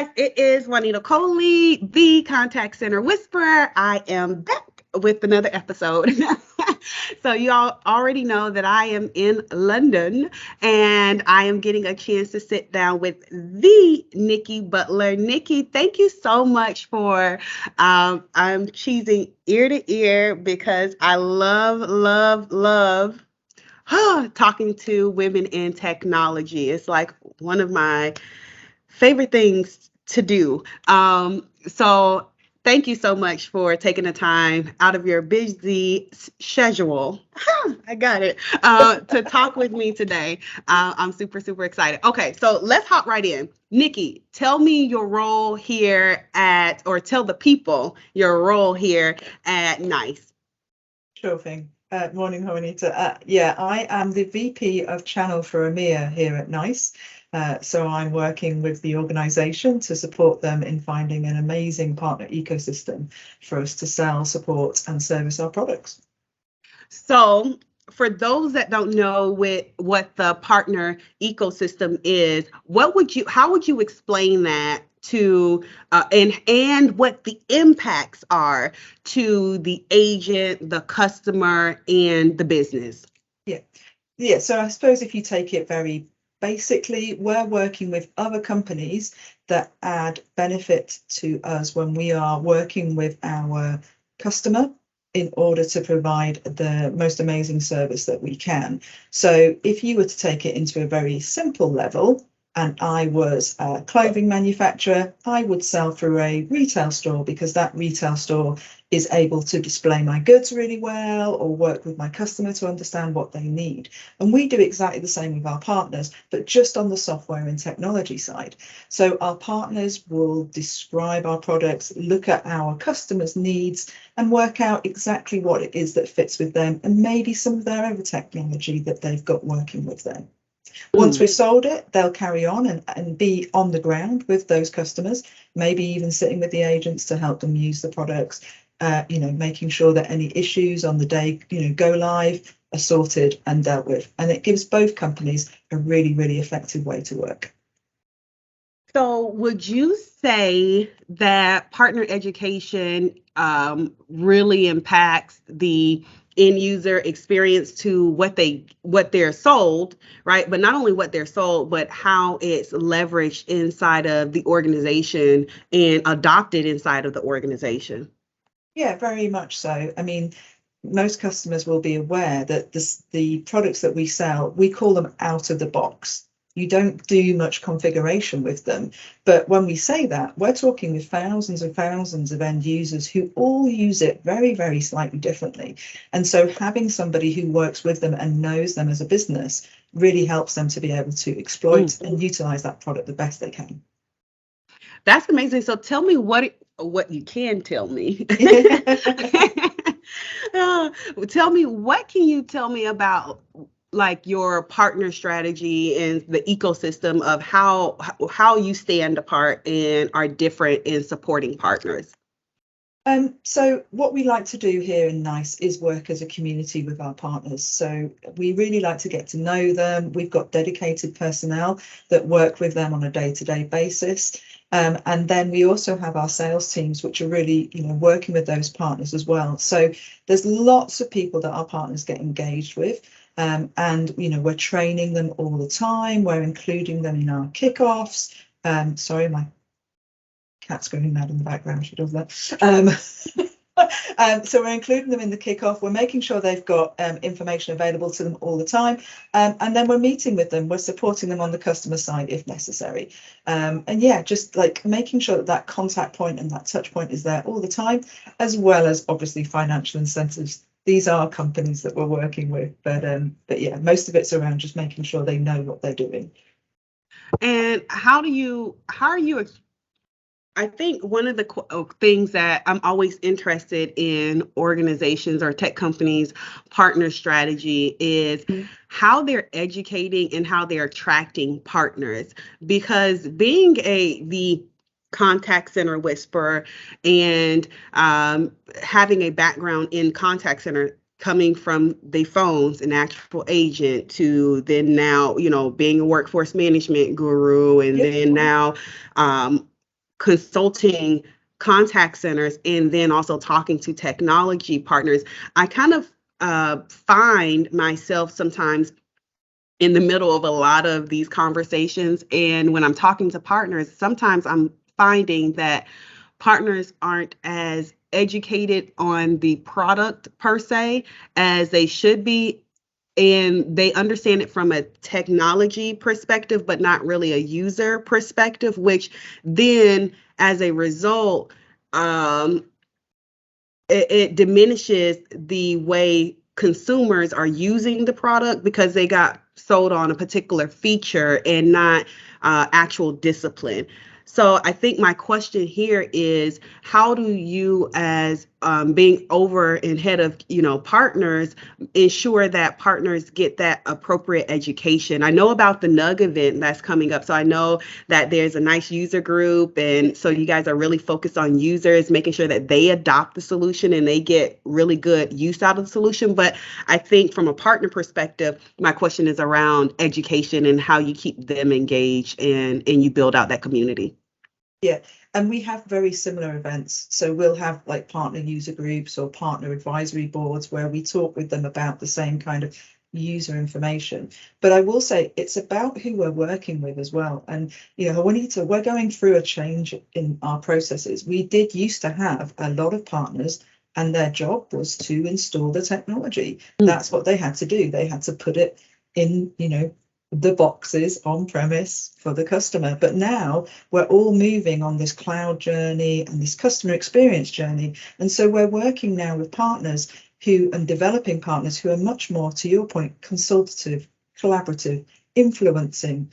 guys, it is Juanita Coley, the Contact Center Whisperer. I am back with another episode. So you all already know that I am in London and I am getting a chance to sit down with the Nicky Butler. Nicky, thank you so much for I'm cheesing ear to ear because I love talking to women in technology. It's like one of my favorite things to do. So thank you so much for taking the time out of your busy schedule. I got it. To talk with me today. I'm super excited. Okay, so let's hop right in. Nicky, tell me your role here or tell the people your role here at NICE. Sure thing. Morning, Juanita. Yeah, I am the VP of Channel for EMEA here at NICE. So I'm working with the organisation to support them in finding an amazing partner ecosystem for us to sell, support and service our products. So for those that don't know what the partner ecosystem is, how would you explain that to and what the impacts are to the agent, the customer, and the business? Yeah. So I suppose if you take it very basically, we're working with other companies that add benefit to us when we are working with our customer in order to provide the most amazing service that we can. So if you were to take it into a very simple level, and I was a clothing manufacturer, I would sell through a retail store because that retail store is able to display my goods really well or work with my customer to understand what they need. And we do exactly the same with our partners, but just on the software and technology side. So our partners will describe our products, look at our customers' needs and work out exactly what it is that fits with them and maybe some of their other technology that they've got working with them. Once we've sold it, they'll carry on and be on the ground with those customers, maybe even sitting with the agents to help them use the products, making sure that any issues on the day, go live are sorted and dealt with. And it gives both companies a really effective way to work. So would you say that partner education really impacts the end user experience to what they're sold, right? But not only what they're sold, but how it's leveraged inside of the organization and adopted inside of the organization? Yeah, very much so. I mean, most customers will be aware that the products that we sell, we call them out of the box. You don't do much configuration with them. But when we say that, we're talking with thousands and thousands of end users who all use it very slightly differently. And so having somebody who works with them and knows them as a business really helps them to be able to exploit and utilize that product the best they can. That's amazing. So tell me what you can tell me. Tell me, what can you tell me about like your partner strategy and the ecosystem of how you stand apart and are different in supporting partners? So what we like to do here in NICE is work as a community with our partners. So we really like to get to know them. We've got dedicated personnel that work with them on a day-to-day basis. And then we also have our sales teams, which are really, working with those partners as well. So there's lots of people that our partners get engaged with. And we're training them all the time. We're including them in our kickoffs. Sorry, my cat's going mad in the background. She does that. So we're including them in the kickoff. We're making sure they've got information available to them all the time. And then we're meeting with them. We're supporting them on the customer side if necessary. And yeah, just like making sure that contact point and that touch point is there all the time, as well as obviously financial incentives. These are companies that we're working with, but yeah, most of it's around just making sure they know what they're doing. And how are you I think one of the things that I'm always interested in organizations or tech companies partner strategy is how they're educating and how they're attracting partners, because being the contact center whisperer and having a background in contact center, coming from the phones, an actual agent, to then now, being a workforce management guru, and then now consulting contact centers and then also talking to technology partners, I kind of find myself sometimes in the middle of a lot of these conversations. And when I'm talking to partners, sometimes I'm finding that partners aren't as educated on the product per se as they should be. And they understand it from a technology perspective, but not really a user perspective, which then, as a result, um, it diminishes the way consumers are using the product because they got sold on a particular feature and not actual discipline. So I think my question here is, how do you, as being over and head of, partners, ensure that partners get that appropriate education? I know about the NUG event that's coming up, so I know that there's a nice user group, and so you guys are really focused on users, making sure that they adopt the solution and they get really good use out of the solution. But I think from a partner perspective, my question is around education and how you keep them engaged and you build out that community. Yeah, and we have very similar events. So we'll have like partner user groups or partner advisory boards where we talk with them about the same kind of user information. But I will say it's about who we're working with as well. And, Juanita, we're going through a change in our processes. We did used to have a lot of partners and their job was to install the technology. That's what they had to do. They had to put it in, the boxes on premise for the customer. But now we're all moving on this cloud journey and this customer experience journey. And so we're working now with partners and developing partners who are much more, to your point, consultative, collaborative, influencing.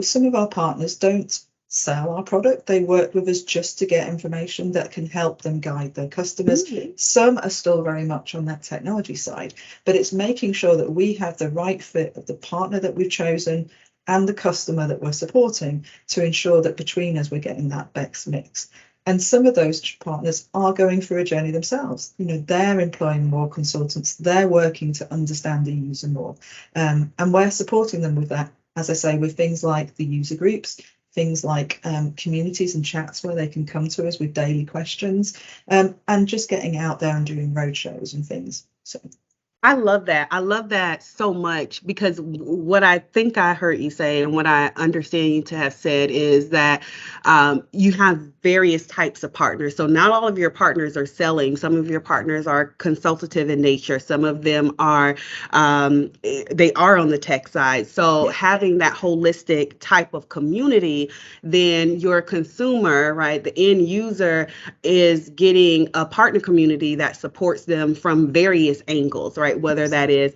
Some of our partners don't sell our product. They work with us just to get information that can help them guide their customers. Some are still very much on that technology side, but it's making sure that we have the right fit of the partner that we've chosen and the customer that we're supporting to ensure that between us we're getting that best mix. And some of those partners are going through a journey themselves. They're employing more consultants. They're working to understand the user more. And we're supporting them with that, as I say, with things like the user groups, things like communities and chats where they can come to us with daily questions, and just getting out there and doing roadshows and things. So I love that. I love that so much because what I think I heard you say and what I understand you to have said is that you have various types of partners. So not all of your partners are selling. Some of your partners are consultative in nature. Some of them are, they are on the tech side. So having that holistic type of community, then your consumer, right, the end user is getting a partner community that supports them from various angles, right? Whether that is,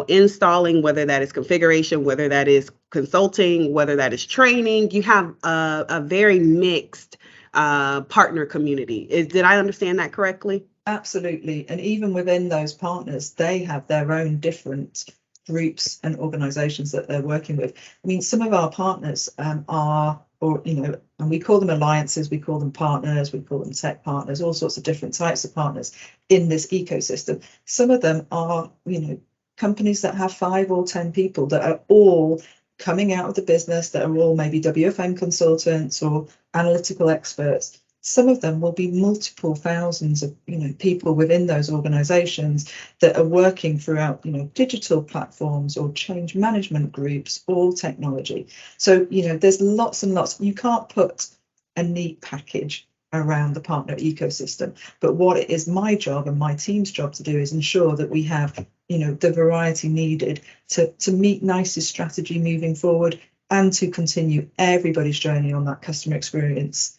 installing, whether that is configuration, whether that is consulting, whether that is training. You have a very mixed partner community. Did I understand that correctly? Absolutely. And even within those partners, they have their own different groups and organizations that they're working with. I mean, some of our partners are, and we call them alliances, we call them partners, we call them tech partners, all sorts of different types of partners in this ecosystem. Some of them are, companies that have 5 or 10 people that are all coming out of the business, that are all maybe WFM consultants or analytical experts. Some of them will be multiple thousands of people within those organizations that are working throughout digital platforms or change management groups, all technology. So there's lots and lots. You can't put a neat package around the partner ecosystem, but what it is my job and my team's job to do is ensure that we have the variety needed to meet NICE's strategy moving forward and to continue everybody's journey on that customer experience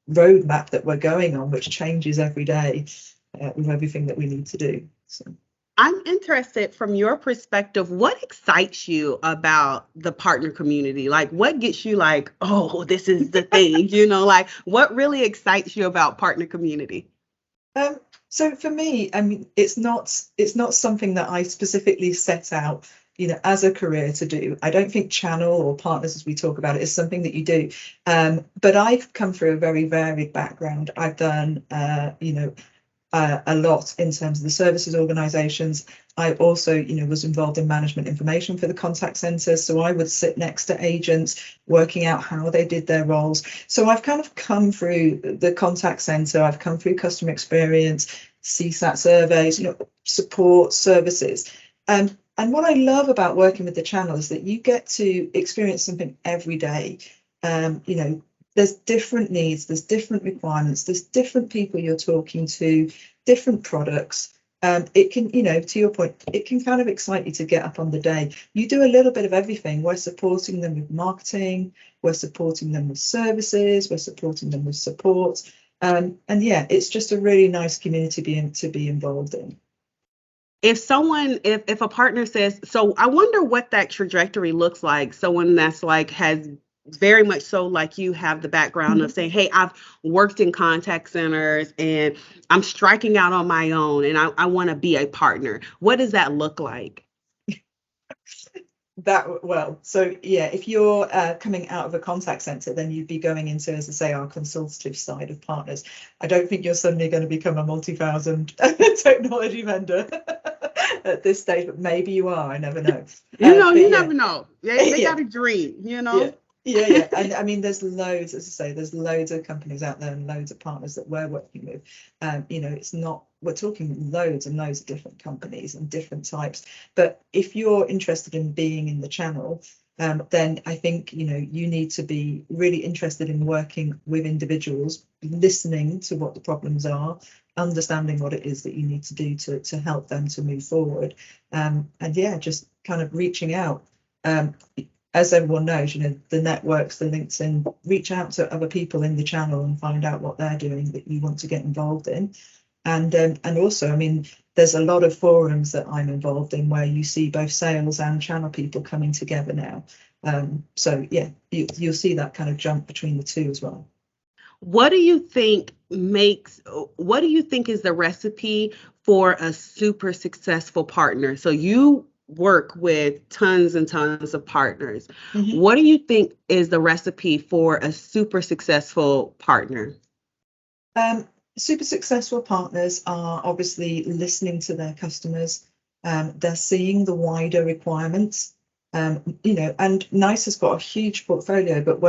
roadmap that we're going on, which changes every day with everything that we need to do. So I'm interested from your perspective, what excites you about the partner community? Like what gets you like, oh, this is the thing, like what really excites you about partner community? So for me, I mean, it's not something that I specifically set out as a career to do. I don't think channel or partners, as we talk about it, is something that you do. But I've come through a very varied background. I've done, a lot in terms of the services organisations. I also, was involved in management information for the contact centres. So I would sit next to agents, working out how they did their roles. So I've kind of come through the contact centre, I've come through customer experience, CSAT surveys, support services. And what I love about working with the channel is that you get to experience something every day. There's different needs, there's different requirements, there's different people you're talking to, different products. It can, to your point, it can kind of excite you to get up on the day. You do a little bit of everything. We're supporting them with marketing, we're supporting them with services, we're supporting them with support. And yeah, it's just a really nice community to be involved in. If a partner says, so I wonder what that trajectory looks like. Someone that's like has very much so like you have the background of saying, hey, I've worked in contact centers and I'm striking out on my own and I want to be a partner. What does that look like? If you're coming out of a contact center, then you'd be going into, as I say, our consultative side of partners. I don't think you're suddenly going to become a multi-thousand technology vendor at this stage, but maybe you are. I never know. You never know. They got a dream, Yeah. And I mean, there's loads, as I say, there's loads of companies out there and loads of partners that we're working with. It's not, we're talking loads and loads of different companies and different types. But if you're interested in being in the channel, then I think, you need to be really interested in working with individuals, listening to what the problems are, understanding what it is that you need to do to help them to move forward. Just kind of reaching out. As everyone knows, the networks, the LinkedIn, reach out to other people in the channel and find out what they're doing that you want to get involved in. And also, I mean, there's a lot of forums that I'm involved in where you see both sales and channel people coming together now. You'll see that kind of jump between the two as well. What do you think is the recipe for a super successful partner? So you work with tons and tons of partners. Mm-hmm. What do you think is the recipe for a super successful partner? Super successful partners are obviously listening to their customers. They're seeing the wider requirements. And NICE has got a huge portfolio, but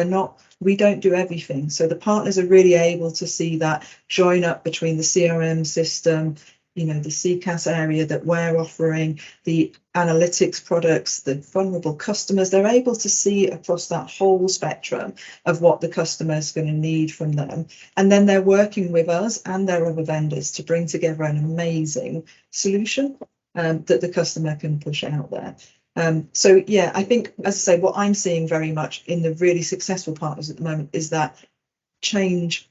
we don't do everything. So the partners are really able to see that join up between the CRM system, the CCaaS area that we're offering, the analytics products, the vulnerable customers. They're able to see across that whole spectrum of what the customer is going to need from them. And then they're working with us and their other vendors to bring together an amazing solution that the customer can push out there. I think, as I say, what I'm seeing very much in the really successful partners at the moment is that change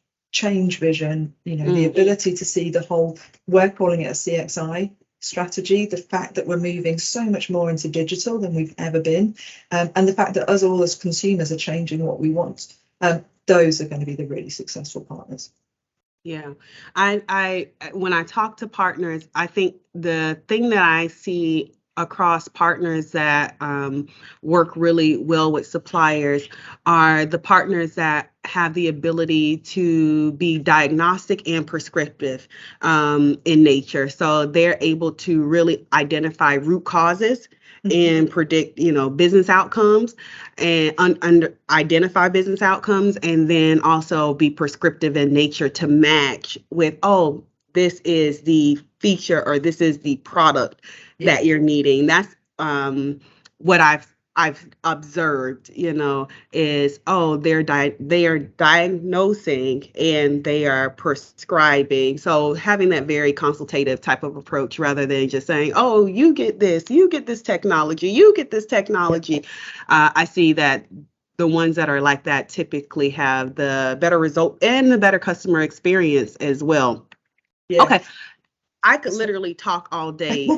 vision, the ability to see the whole, we're calling it a CXI strategy, the fact that we're moving so much more into digital than we've ever been, and the fact that us all as consumers are changing what we want. Those are going to be the really successful partners. Yeah, I when I talk to partners, I think the thing that I see across partners that work really well with suppliers are the partners that have the ability to be diagnostic and prescriptive in nature. So they're able to really identify root causes and predict, business outcomes and identify business outcomes, and then also be prescriptive in nature to match with, this is the feature or this is the product that you're needing. That's what I've observed, is they are diagnosing and they are prescribing. So having that very consultative type of approach rather than just saying, you get this technology, I see that the ones that are like that typically have the better result and the better customer experience as well. Yeah. Okay. I could literally talk all day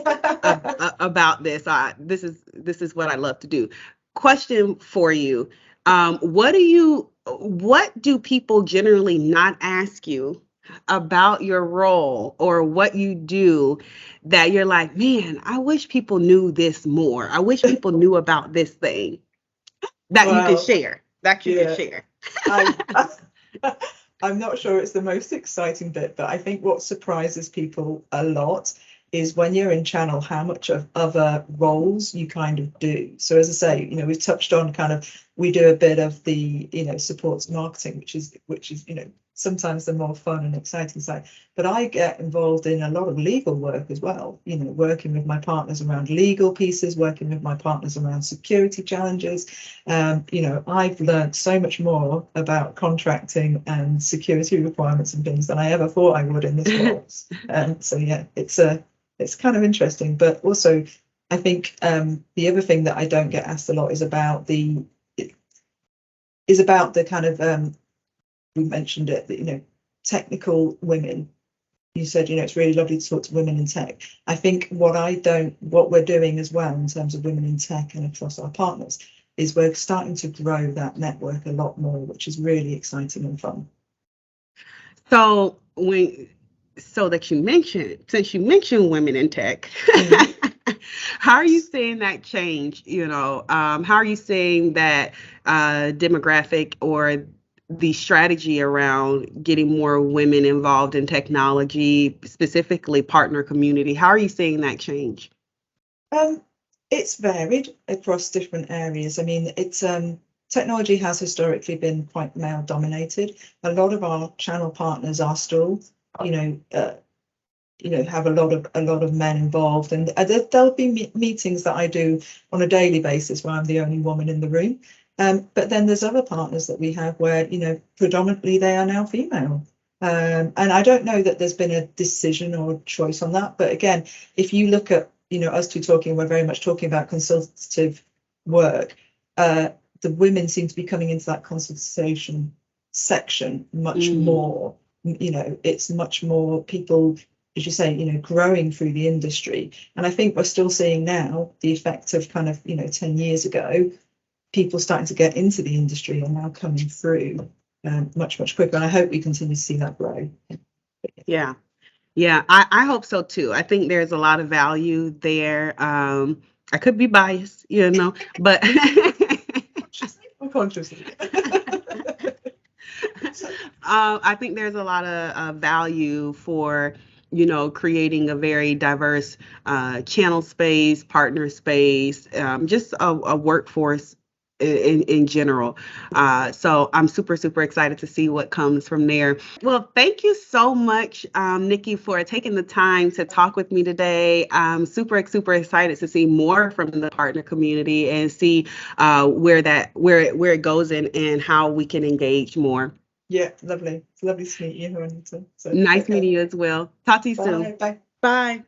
about this. This is what I love to do. Question for you. What do people generally not ask you about your role or what you do that you're like, man, I wish people knew this more. I wish people knew about this thing that you can share. I'm not sure it's the most exciting bit, but I think what surprises people a lot is when you're in channel, how much of other roles you kind of do. So as I say, we've touched on kind of, we do a bit of the, supports marketing, which is, sometimes the more fun and exciting side. But I get involved in a lot of legal work as well, working with my partners around legal pieces, working with my partners around security challenges. I've learned so much more about contracting and security requirements and things than I ever thought I would in this role. So yeah, it's kind of interesting, but also I think the other thing that I don't get asked a lot is about the kind of we mentioned it, that technical women. You said it's really lovely to talk to women in tech. I think what we're doing as well in terms of women in tech and across our partners is we're starting to grow that network a lot more, which is really exciting and fun. So since you mentioned women in tech, how are you seeing that change? How are you seeing that demographic or the strategy around getting more women involved in technology, specifically partner community? How are you seeing that change? It's varied across different areas. I mean, it's technology has historically been quite male dominated. A lot of our channel partners are still, have a lot of men involved, and there'll be meetings that I do on a daily basis where I'm the only woman in the room. But then there's other partners that we have where, predominantly they are now female. And I don't know that there's been a decision or choice on that. But again, if you look at, us two talking, we're very much talking about consultative work. The women seem to be coming into that consultation section much more. It's much more people, as you say, growing through the industry. And I think we're still seeing now the effect of kind of, 10 years ago, people starting to get into the industry and now coming through much, much quicker. And I hope we continue to see that grow. Yeah. Yeah, I hope so too. I think there's a lot of value there. I could be biased, but Unconsciously. I think there's a lot of value for, creating a very diverse channel space, partner space, just a workforce in general. So I'm super, super excited to see what comes from there. Well, thank you so much, Nicky, for taking the time to talk with me today. I'm super, super excited to see more from the partner community and see where it goes and how we can engage more. Yeah, lovely. It's lovely to meet you, Juanita. Nice meeting you as well. Talk to you soon. Bye. Bye.